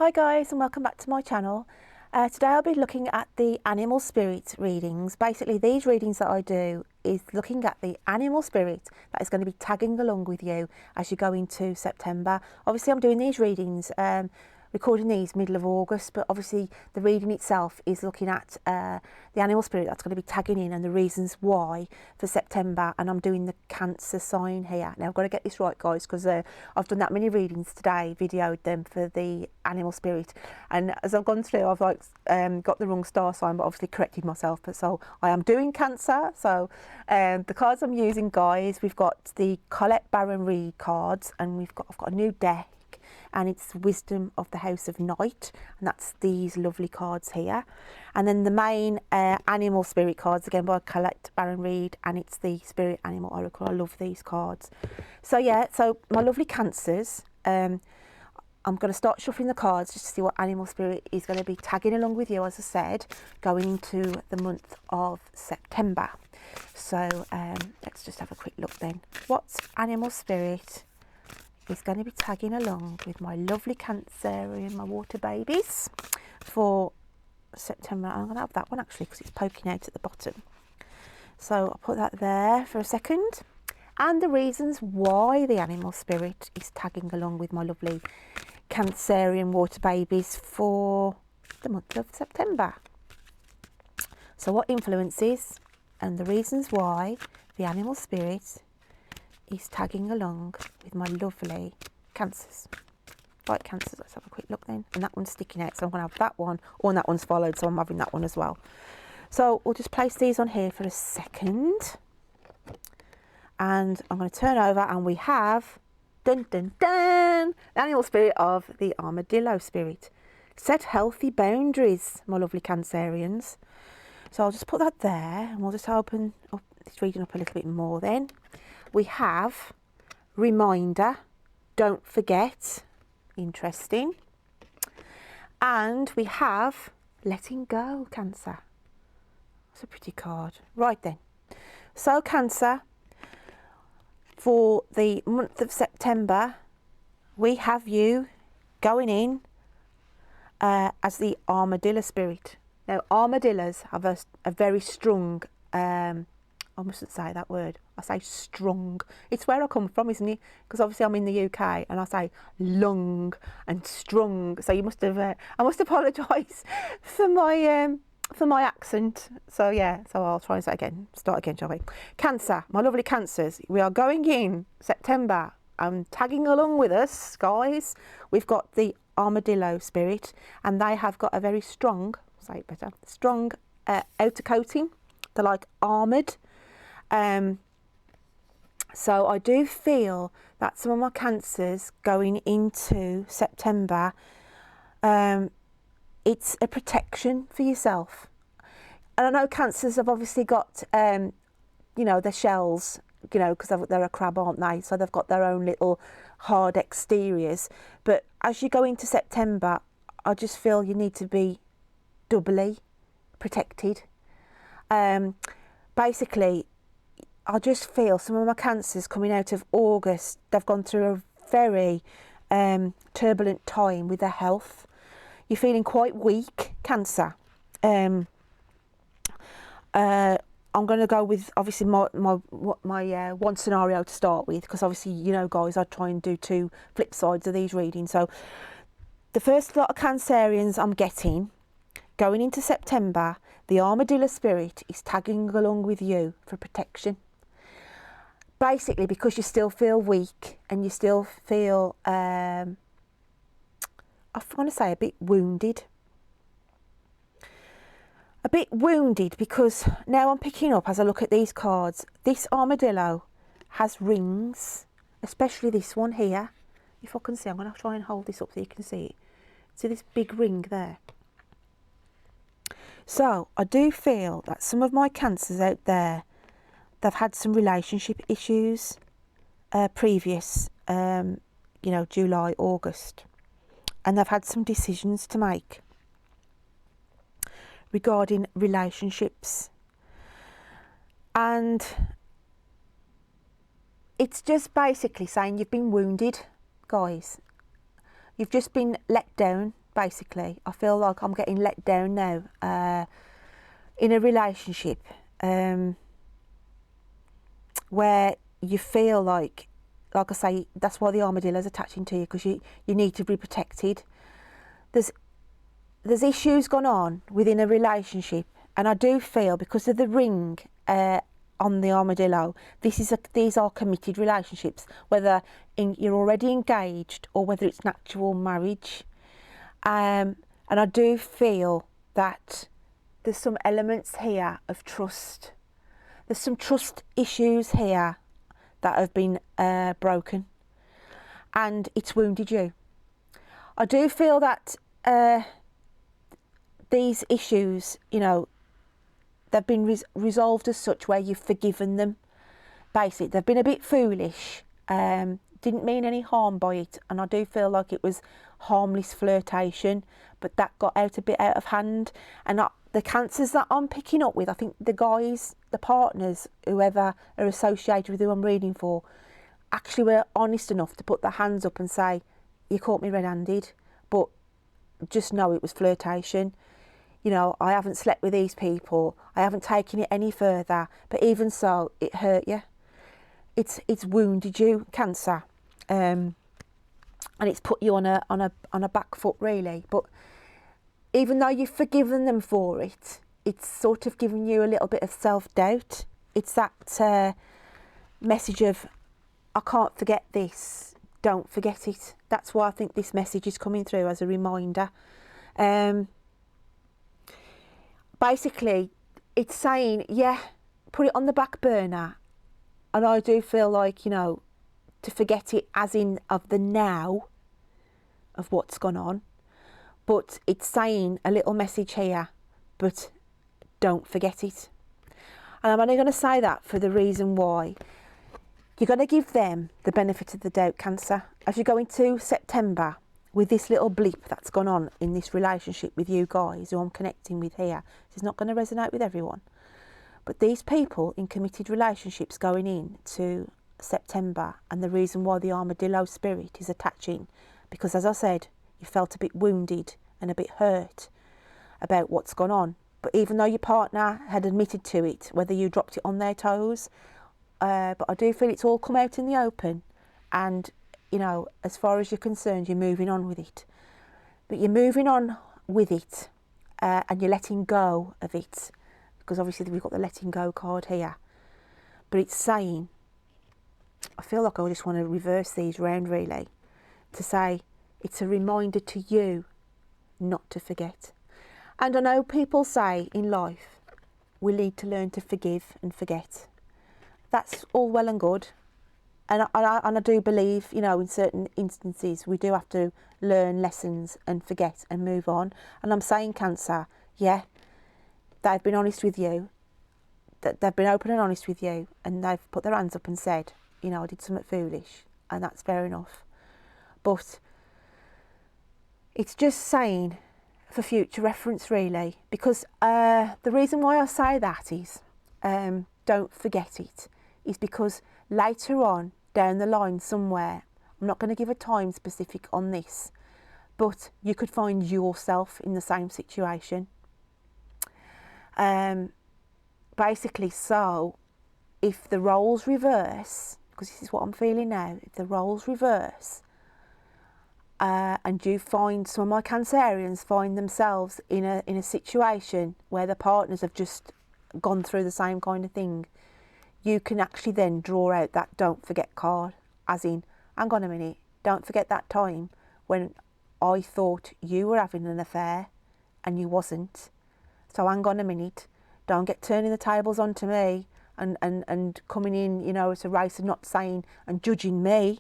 Hi guys, and welcome back to my channel. Today I'll be looking at the animal spirit readings. Basically these readings that I do is looking at the animal spirit that is going to be tagging along with you as you go into September. Obviously I'm doing these readings, recording these middle of August, but obviously the reading itself is looking at the animal spirit that's going to be tagging in and the reasons why for September. And I'm doing the Cancer sign here. Now I've got to get this right guys, because I've done that many readings today, videoed them for the animal spirit, and as I've gone through I've got the wrong star sign, but obviously corrected myself. But so I am doing Cancer. So the cards I'm using guys, we've got the Colette BARON-REID cards, and I've got a new deck, and it's Wisdom of the House of Night, and that's these lovely cards here. And then the main animal spirit cards, again by Colette BARON-REID, and it's the Spirit Animal Oracle. I love these cards. So yeah, so my lovely Cancers, I'm going to start shuffling the cards just to see what animal spirit is going to be tagging along with you, as I said, going into the month of September. So let's just have a quick look then. What's animal spirit is going to be tagging along with my lovely Cancerian, my water babies, for September? I'm going to have that one actually because it's poking out at the bottom. So I'll put that there for a second. And the reasons why the animal spirit is tagging along with my lovely Cancerian water babies for the month of September. So what influences and the reasons why the animal spirit is tagging along with my lovely Cancers. Right, Cancers, let's have a quick look then. And that one's sticking out, so I'm going to have that one, and that one's followed, so I'm having that one as well. So we'll just place these on here for a second. And I'm going to turn over, and we have, dun dun dun, the animal spirit of the armadillo spirit. Set healthy boundaries, my lovely Cancerians. So I'll just put that there, and we'll just open up this reading up a little bit more then. We have reminder, don't forget, interesting. And we have letting go, Cancer. That's a pretty card. Right then. So Cancer, for the month of September, we have you going in as the armadillo spirit. Now armadillos have a very strong, I mustn't say that word. I say strong. It's where I come from, isn't it? Because obviously I'm in the UK and I say lung and strong. So you must have. I must apologise for my accent. So yeah. So I'll try and say again. Start again, shall we? Cancer, my lovely Cancers. We are going in September. Tagging along with us, guys. We've got the armadillo spirit, and they have got a very strong. Say it better. Strong outer coating. They're like armoured. So I do feel that some of my Cancers going into September, it's a protection for yourself. And I know Cancers have obviously got, you know, their shells, you know, because they're a crab, aren't they? So they've got their own little hard exteriors. But as you go into September, I just feel you need to be doubly protected. Basically, I just feel some of my Cancers coming out of August, they've gone through a very turbulent time with their health. You're feeling quite weak, Cancer. I'm going to go with obviously my one scenario to start with, because obviously, you know guys, I try and do two flip sides of these readings. So the first lot of Cancerians I'm getting going into September, the armadillo spirit is tagging along with you for protection. Basically because you still feel weak and you still feel, I want to say a bit wounded. A bit wounded because now I'm picking up, as I look at these cards, this armadillo has rings, especially this one here. If I can see, I'm going to try and hold this up so you can see it. See this big ring there? So I do feel that some of my Cancers out there, they've had some relationship issues previous, you know, July, August. And they've had some decisions to make regarding relationships. And it's just basically saying you've been wounded, guys. You've just been let down basically. I feel like I'm getting let down now in a relationship where you feel like I say, that's why the armadillo's attaching to you, because you need to be protected. There's issues gone on within a relationship, and I do feel, because of the ring on the armadillo, these are committed relationships, whether you're already engaged or whether it's an actual marriage. And I do feel that there's some elements here of trust. There's some trust issues here that have been broken, and it's wounded you. I do feel that these issues, you know, they've been resolved as such where you've forgiven them. Basically, they've been a bit foolish, didn't mean any harm by it, and I do feel like it was harmless flirtation, but that got a bit out of hand. And the cancers that I'm picking up with, I think the guys, the partners, whoever are associated with who I'm reading for, actually were honest enough to put their hands up and say, you caught me red-handed, but just know it was flirtation. You know, I haven't slept with these people, I haven't taken it any further, but even so, it hurt you. It's wounded you, Cancer, and it's put you on a back foot, really. But even though you've forgiven them for it, it's sort of given you a little bit of self-doubt. It's that message of, I can't forget this, don't forget it. That's why I think this message is coming through as a reminder. Basically, it's saying, yeah, put it on the back burner. And I do feel like, you know, to forget it as in of the now of what's gone on. But it's saying a little message here, but don't forget it. And I'm only going to say that for the reason why. You're going to give them the benefit of the doubt, Cancer. As you go into September, with this little blip that's gone on in this relationship with you guys, who I'm connecting with here, this is not going to resonate with everyone. But these people in committed relationships going into September, and the reason why the armadillo spirit is attaching, because as I said, you felt a bit wounded and a bit hurt about what's gone on. But even though your partner had admitted to it, whether you dropped it on their toes, but I do feel it's all come out in the open, and you know, as far as you're concerned, you're moving on with it. But you're moving on with it, and you're letting go of it, because obviously we've got the letting go card here. But it's saying, I feel like I just want to reverse these round, really, to say it's a reminder to you not to forget. And I know people say in life we need to learn to forgive and forget. That's all well and good. And I do believe, you know, in certain instances we do have to learn lessons and forget and move on. And I'm saying, Cancer, yeah, they've been honest with you, that they've been open and honest with you, and they've put their hands up and said, you know, I did something foolish, and that's fair enough. But it's just saying for future reference, really, because the reason why I say that is, don't forget it, is because later on down the line somewhere, I'm not going to give a time specific on this, but you could find yourself in the same situation. Basically, so if the roles reverse, because this is what I'm feeling now, if the roles reverse, and you find, some of my Cancerians find themselves in a situation where the partners have just gone through the same kind of thing, you can actually then draw out that don't forget card, as in, hang on a minute, don't forget that time when I thought you were having an affair and you wasn't. So hang on a minute, don't get turning the tables onto me and coming in, you know, as a race and not saying and judging me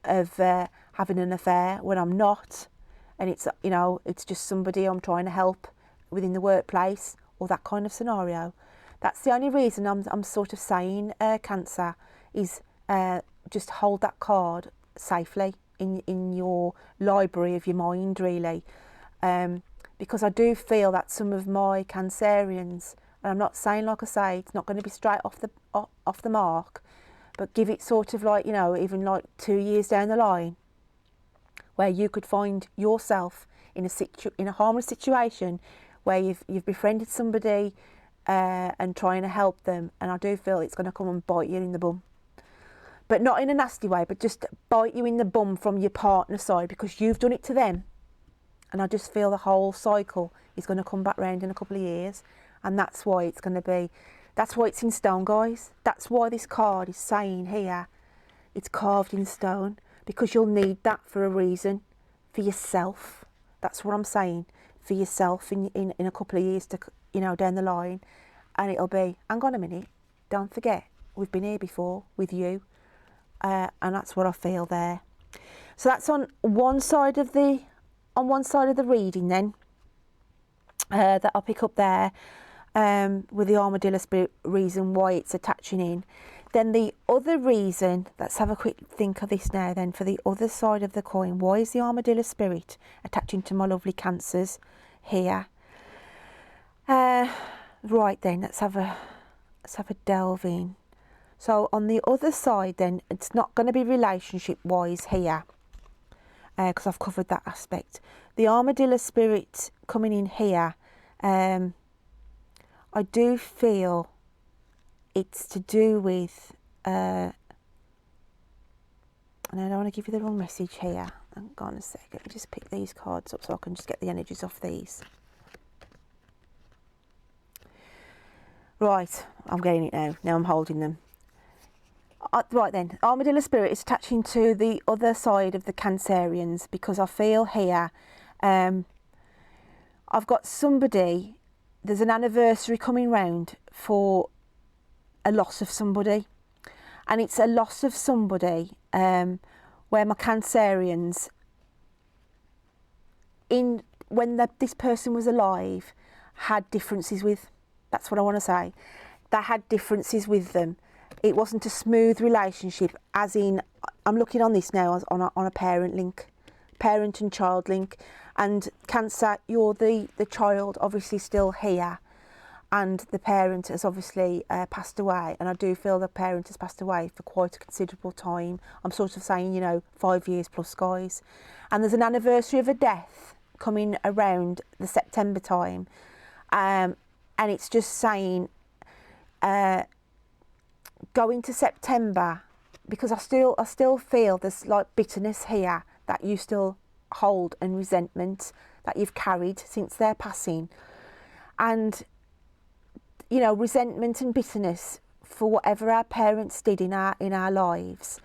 of having an affair when I'm not. And it's, you know, it's just somebody I'm trying to help within the workplace or that kind of scenario. That's the only reason I'm sort of saying, Cancer, is just hold that card safely in your library of your mind, really. Because I do feel that some of my Cancerians, and I'm not saying, like I say, it's not going to be straight off the mark, but give it sort of like, you know, even like 2 years down the line, where you could find yourself in a harmless situation where you've befriended somebody and trying to help them, and I do feel it's going to come and bite you in the bum. But not in a nasty way, but just bite you in the bum from your partner side because you've done it to them. And I just feel the whole cycle is going to come back round in a couple of years. And that's why it's going to be, that's why it's in stone, guys. That's why this card is saying here, it's carved in stone, because you'll need that for a reason, for yourself. That's what I'm saying, for yourself in a couple of years to, you know, down the line. And it'll be, hang on a minute, don't forget, we've been here before with you. And that's what I feel there. So that's on one side of the reading then, that I'll pick up there, with the armadillo spirit reason why it's attaching in. Then the other reason, let's have a quick think of this now then, for the other side of the coin. Why is the armadillo spirit attaching to my lovely Cancers here? Right then, let's have a delve in. So on the other side then, it's not going to be relationship wise here, because I've covered that aspect. The armadillo spirit coming in here, I do feel it's to do with, and I don't want to give you the wrong message here. Hang on a sec, let me just pick these cards up so I can just get the energies off these. Right, I'm getting it now. Now I'm holding them. Right then, armadillo spirit is attaching to the other side of the Cancerians, because I feel here, I've got somebody, there's an anniversary coming round for a loss of somebody, and it's a loss of somebody where my Cancerians, when this person was alive, had differences with. That's what I want to say. They had differences with them. It wasn't a smooth relationship, as in, I'm looking on this now as on a parent link, parent and child link. And Cancer, you're the child, obviously still here, and the parent has obviously passed away. And I do feel the parent has passed away for quite a considerable time. I'm sort of saying, you know, 5 years plus, guys. And there's an anniversary of a death coming around the September time. And it's just saying, go into September, because I still feel there's like bitterness here that you still hold, and resentment that you've carried since their passing, and you know, resentment and bitterness for whatever our parents did in our lives.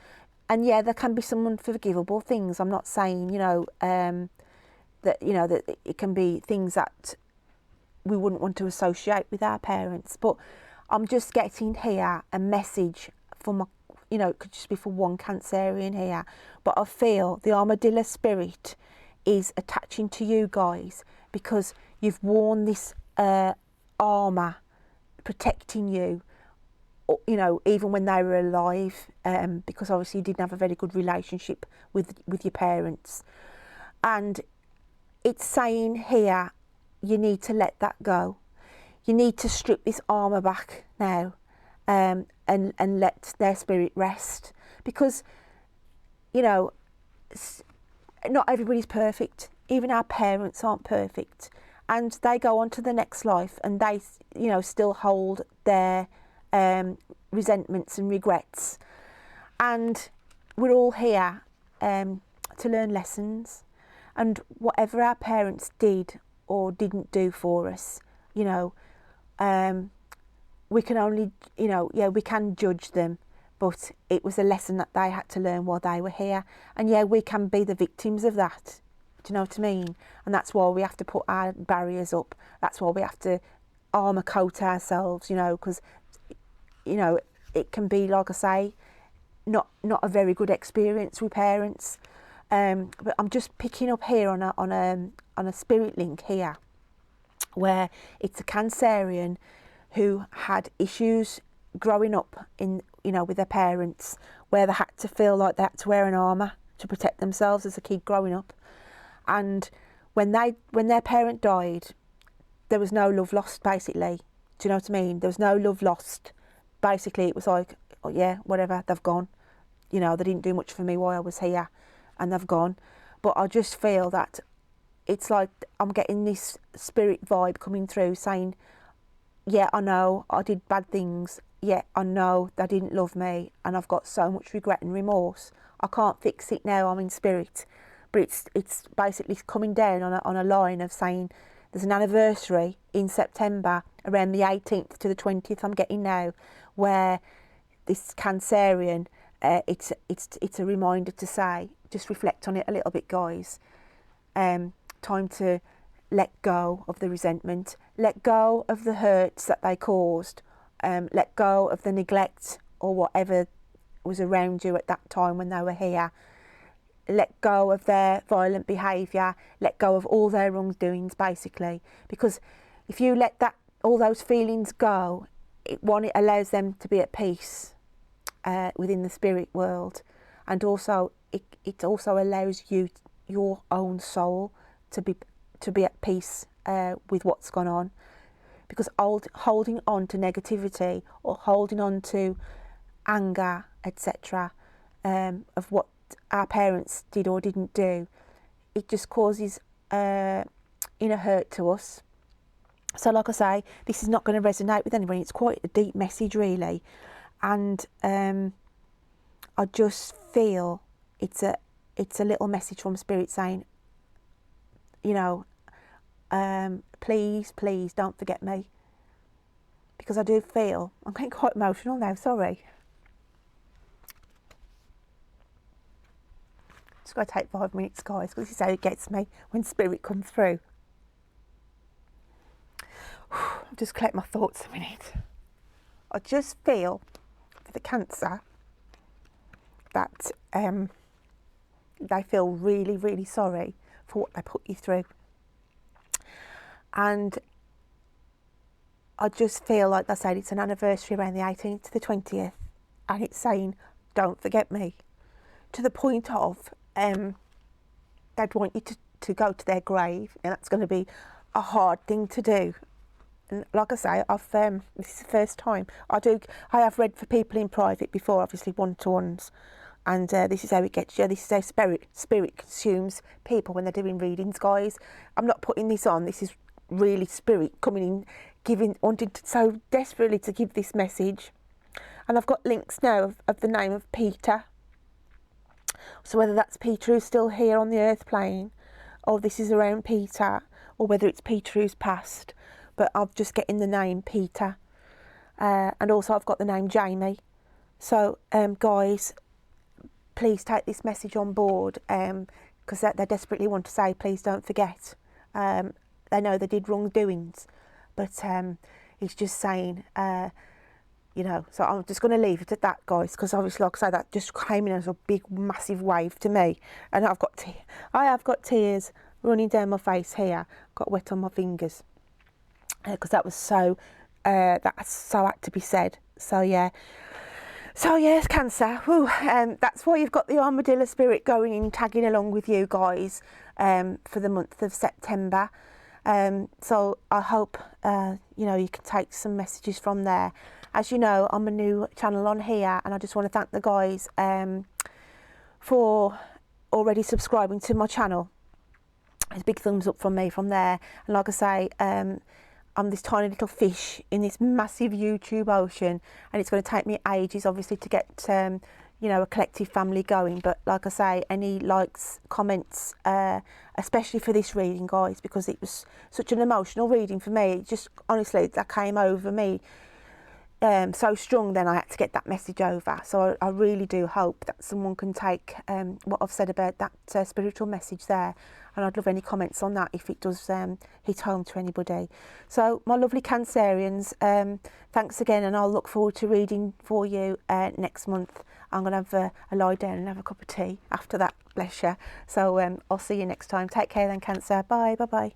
And yeah, there can be some unforgivable things. I'm not saying, you know, that, you know, that it can be things that we wouldn't want to associate with our parents, but I'm just getting here a message for my, you know, it could just be for one Cancerian here, but I feel the armadillo spirit is attaching to you guys because you've worn this armour protecting you, you know, even when they were alive, because obviously you didn't have a very good relationship with your parents. And it's saying here, you need to let that go. You need to strip this armour back now, and let their spirit rest, because, you know, not everybody's perfect. Even our parents aren't perfect, and they go on to the next life, and they, you know, still hold their resentments and regrets. And we're all here to learn lessons, and whatever our parents did or didn't do for us, you know, we can only, you know, yeah, we can judge them, but it was a lesson that they had to learn while they were here. And yeah, we can be the victims of that. Do you know what I mean? And that's why we have to put our barriers up. That's why we have to armour coat ourselves, you know, because, you know, it can be, like I say, not a very good experience with parents. But I'm just picking up here on a spirit link here, where it's a Cancerian who had issues growing up in, you know, with their parents, where they had to feel like they had to wear an armour to protect themselves as a kid growing up. And when their parent died, there was no love lost, basically. Do you know what I mean? There was no love lost. Basically, it was like, oh yeah, whatever, they've gone. You know, they didn't do much for me while I was here, and they've gone. But I just feel that it's like I'm getting this spirit vibe coming through saying, yeah, I know I did bad things. Yeah, I know they didn't love me, and I've got so much regret and remorse. I can't fix it now, I'm in spirit. But it's basically coming down on a line of saying there's an anniversary in September, around the 18th to the 20th I'm getting now, where this Cancerian, it's a reminder to say, just reflect on it a little bit, guys. Time to let go of the resentment, let go of the hurts that they caused, let go of the neglect or whatever was around you at that time when they were here. Let go of their violent behaviour, let go of all their wrongdoings, basically. Because if you let all those feelings go, it allows them to be at peace within the spirit world, and also it also allows you, your own soul, to be at peace with what's gone on. Because holding on to negativity or holding on to anger, etc., of what our parents did or didn't do, it just causes inner hurt to us. So like I say, this is not going to resonate with anyone. It's quite a deep message, really, and I just feel it's a little message from Spirit saying, you know, please don't forget me, because I do feel, I'm getting quite emotional now, sorry. Just got to take 5 minutes, guys, because this is how it gets me when Spirit comes through. I'll just collect my thoughts a minute. I just feel for the Cancer that they feel really sorry for what they put you through. And I just feel like they said it's an anniversary around the 18th to the 20th, and it's saying, don't forget me, to the point of they'd want you to go to their grave, and that's going to be a hard thing to do. And like I say, this is the first time I have read for people in private before, obviously one-to-ones, and this is how it gets you. This is how spirit consumes people when they're doing readings, guys. I'm not putting this on. This is really Spirit coming in, wanting so desperately to give this message. And I've got links now of the name of Peter. So whether that's Peter who's still here on the earth plane, or this is around Peter, or whether it's Peter who's passed, but I'm just getting the name Peter. And also I've got the name Jamie. So guys, please take this message on board, because they desperately want to say, please don't forget. They know they did wrongdoings, but he's just saying, you know, so I'm just going to leave it at that, guys, because obviously, like I say, that just came in as a big, massive wave to me, and I have got tears running down my face here, got wet on my fingers, because that was so had to be said. So yeah. So yes, Cancer, that's why you've got the Armadillo Spirit going in, tagging along with you guys for the month of September. So I hope you know, you can take some messages from there. As you know, I'm a new channel on here, and I just want to thank the guys for already subscribing to my channel. It's a big thumbs up from me from there. And like I say, I'm this tiny little fish in this massive YouTube ocean, and it's going to take me ages, obviously, to get you know, a collective family going. But like I say, any likes, comments, especially for this reading, guys, because it was such an emotional reading for me. It just, honestly, that came over me so strong, then I had to get that message over. So I really do hope that someone can take what I've said about that spiritual message there, and I'd love any comments on that if it does hit home to anybody. So my lovely Cancerians, thanks again, and I'll look forward to reading for you next month. I'm going to have a lie down and have a cup of tea after that, bless you. So I'll see you next time. Take care then, Cancer. Bye, bye-bye.